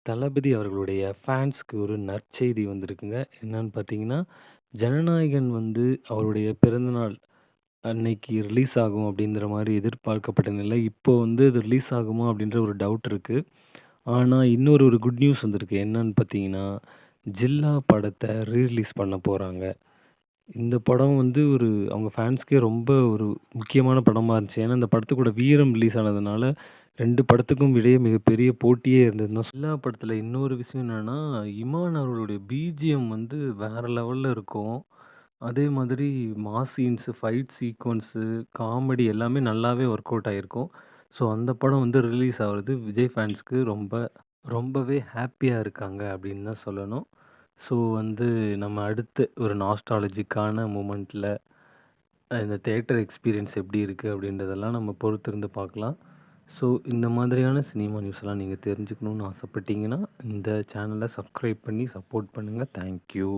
தளபதி அவர்களுடைய ஃபேன்ஸ்க்கு ஒரு நற்செய்தி வந்திருக்குங்க. என்னன்னு பார்த்தீங்கன்னா, ஜனநாயகன் வந்து அவருடைய பிறந்தநாள் அன்னைக்கு ரிலீஸ் ஆகும் அப்படிங்கிற மாரி எதிர்பார்க்கப்பட்ட நிலை, இப்போ வந்து அது ரிலீஸ் ஆகுமா அப்படின்ற ஒரு டவுட் இருக்கு. ஆனா, இன்னொரு ஒரு குட் நியூஸ் வந்திருக்கு. என்னன்னு பார்த்தீங்கன்னா, ஜில்லா படத்த ரிலீஸ் பண்ண போறாங்க. இந்த படம் வந்து அவங்க ஃபேன்ஸ்க்கே ரொம்ப ஒரு முக்கியமான படமா இருந்துச்சு. ஏன்னா, இந்த படத்துக்கூட வீரம் ரிலீஸ் ஆனதுனால 2 படத்துக்கும் இடையே மிகப்பெரிய போட்டியே இருந்ததுன்னு தான் சில்லா படத்துல இன்னொரு விஷயம் என்னன்னா, இமான் அவர்களுடைய பிஜிஎம் வந்து வேற லெவல்ல இருக்கும். அதே மாதிரி mass scenes, fight sequence, comedy எல்லாமே நல்லாவே ஒர்க் அவுட் ஆயிருக்கும். ஸோ, அந்த படம் வந்து ரிலீஸ் ஆவுறது விஜய் ஃபேன்ஸ்க்கு ரொம்பவே ஹேப்பியா இருக்காங்க அப்படின்னு தான் சொல்லணும். ஸோ, வந்து நம்ம அடுத்து ஒரு நாஸ்டாலஜிக்கான மூமெண்ட்ல இந்த தியேட்டர் எக்ஸ்பீரியன்ஸ் எப்படி இருக்கு அப்படின்றதெல்லாம் நம்ம பொறுத்திருந்து பார்க்கலாம். ஸோ, இந்த மாதிரியான சினிமா நியூஸ்லாம் நீங்க தெரிஞ்சுக்கணும்னு ஆசைப்பட்டீங்கன்னா, இந்த சேனல சப்ஸ்கிரைப் பண்ணி சப்போர்ட் பண்ணுங்க. Thank you.